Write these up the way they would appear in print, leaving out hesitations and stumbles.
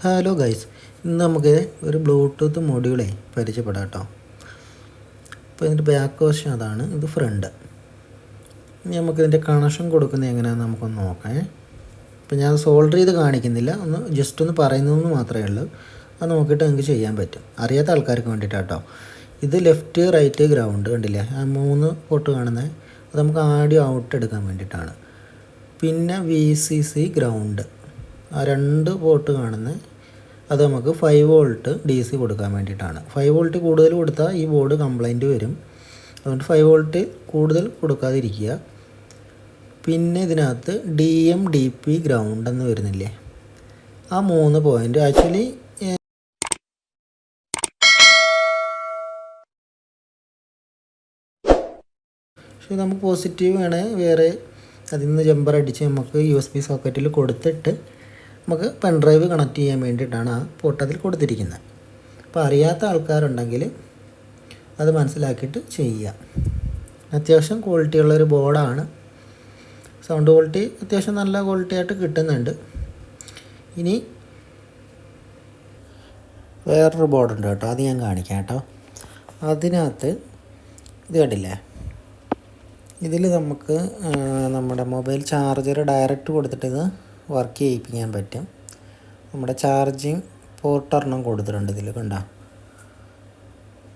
Hello guys, ഇന്ന് നമുക്ക് ഒരു ബ്ലൂടൂത്ത് മൊഡ്യൂളെ പരിചയപ്പെടാം കേട്ടോ. അപ്പോൾ ഇതിൻ്റെ ബാക്ക് വശം അതാണ്, ഇത് ഫ്രണ്ട്. ഇനി നമുക്കിതിൻ്റെ കണക്ഷൻ കൊടുക്കുന്നത് എങ്ങനെയാണെന്ന് നമുക്കൊന്ന് നോക്കാം. ഇപ്പോൾ ഞാൻ സോൾഡർ ചെയ്ത് കാണിക്കുന്നില്ല, ജസ്റ്റ് ഒന്ന് പറയുന്നതെന്ന് മാത്രമേ ഉള്ളൂ. അത് നോക്കിയിട്ട് നിങ്ങൾക്ക് ചെയ്യാൻ പറ്റും, അറിയാത്ത ആൾക്കാർക്ക് വേണ്ടിയിട്ടാട്ടോ. ഇത് ലെഫ്റ്റ് റൈറ്റ് ഗ്രൗണ്ട് കണ്ടില്ലേ, ആ 3 പോർട്ട് കാണുന്നത്, അത് നമുക്ക് ആഡിയോ ഔട്ട് എടുക്കാൻ വേണ്ടിയിട്ടാണ്. പിന്നെ VCC ഗ്രൗണ്ട്, ആ 2 പോർട്ട് കാണുന്നത്, അത് നമുക്ക് 5 വോൾട്ട് DC കൊടുക്കാൻ വേണ്ടിയിട്ടാണ്. 5 വോൾട്ട് കൂടുതൽ കൊടുത്താൽ ഈ ബോർഡ് കംപ്ലൈൻറ്റ് വരും. അതുകൊണ്ട് 5 വോൾട്ട് കൂടുതൽ കൊടുക്കാതിരിക്കുക. പിന്നെ ഇതിനകത്ത് DMDP ഗ്രൗണ്ട് എന്ന് വരുന്നില്ലേ, ആ 3 പോയിൻ്റ് ആക്ച്വലി പക്ഷേ നമുക്ക് പോസിറ്റീവ് വേണേൽ വേറെ അതിൽ നിന്ന് ജമ്പർ അടിച്ച് നമുക്ക് USB സോക്കറ്റിൽ കൊടുത്തിട്ട് നമുക്ക് പെൻഡ്രൈവ് കണക്ട് ചെയ്യാൻ വേണ്ടിയിട്ടാണ് ആ പോർട്ട് അതിൽ കൊടുത്തിരിക്കുന്നത്. അപ്പോൾ അറിയാത്ത ആൾക്കാരുണ്ടെങ്കിൽ അത് മനസ്സിലാക്കിയിട്ട് ചെയ്യുക. അത്യാവശ്യം ക്വാളിറ്റിയുള്ളൊരു ബോർഡാണ്. സൗണ്ട് ക്വാളിറ്റി അത്യാവശ്യം നല്ല ക്വാളിറ്റി ആയിട്ട് കിട്ടുന്നുണ്ട്. ഇനി വേറൊരു ബോർഡുണ്ട് കേട്ടോ, അത് ഞാൻ കാണിക്കാം കേട്ടോ. അതിനകത്ത് ഇത് കണ്ടില്ലേ, ഇതിൽ നമുക്ക് നമ്മുടെ മൊബൈൽ ചാർജർ ഡയറക്റ്റ് കൊടുത്തിട്ട് ഇത് വർക്ക് ചെയ്യിപ്പിക്കാൻ പറ്റും. നമ്മുടെ ചാർജിങ് പോർട്ടൊരെണ്ണം കൊടുത്തിട്ടുണ്ട് ഇതിൽ, കണ്ടോ,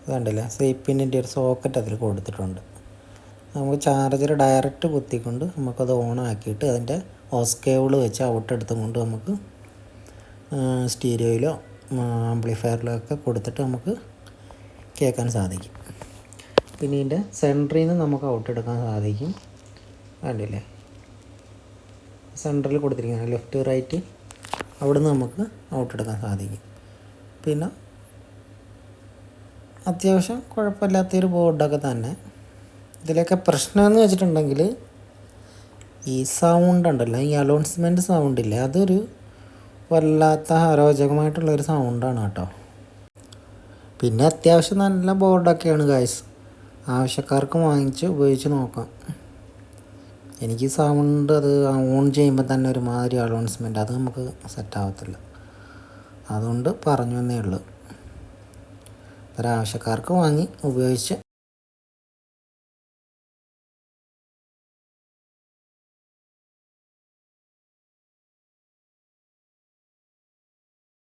കണ്ടില്ലേ, സേപ്പിൻ്റെ ഒരു സോക്കറ്റ് അതിൽ കൊടുത്തിട്ടുണ്ട്. നമുക്ക് ചാർജർ ഡയറക്റ്റ് കുത്തിക്കൊണ്ട് നമുക്കത് ഓണാക്കിയിട്ട് അതിൻ്റെ ഓസ് കേബിൾ വെച്ച് ഔട്ട് എടുത്തുകൊണ്ട് നമുക്ക് സ്റ്റീരിയോയിലോ ആംപ്ലിഫയറിലോ ഒക്കെ കൊടുത്തിട്ട് നമുക്ക് കേൾക്കാൻ സാധിക്കും. പിന്നെ ഇതിൻ്റെ സെൻറ്ററിൽ നിന്ന് നമുക്ക് ഔട്ട് എടുക്കാൻ സാധിക്കും. കണ്ടില്ലേ, സെൻറ്ററിൽ കൊടുത്തിരിക്കുന്നത് ലെഫ്റ്റ് റൈറ്റ്, അവിടെ നിന്ന് നമുക്ക് ഔട്ട് എടുക്കാൻ സാധിക്കും. പിന്നെ അത്യാവശ്യം കുഴപ്പമില്ലാത്തൊരു ബോർഡൊക്കെ തന്നെ. ഇതിലൊക്കെ പ്രശ്നമെന്ന് വെച്ചിട്ടുണ്ടെങ്കിൽ ഈ സൗണ്ട് ഉണ്ടല്ലോ, ഈ അനൗൺസ്മെൻറ്റ് സൗണ്ടില്ലേ, അതൊരു വല്ലാത്ത അരോചകമായിട്ടുള്ളൊരു സൗണ്ടാണ് കേട്ടോ. പിന്നെ അത്യാവശ്യം നല്ല ബോർഡൊക്കെയാണ് ഗൈസ്, ആവശ്യക്കാർക്ക് വാങ്ങിച്ച് ഉപയോഗിച്ച് നോക്കാം. എനിക്ക് സൗണ്ട് അത് ഓൺ ചെയ്യുമ്പോൾ തന്നെ ഒരുമാതിരി അനൗൺസ്മെൻറ്റ്, അത് നമുക്ക് സെറ്റാകത്തില്ല. അതുകൊണ്ട് പറഞ്ഞു എന്നേ ഉള്ളൂ. ഒരാവശ്യക്കാർക്ക് വാങ്ങി ഉപയോഗിച്ച്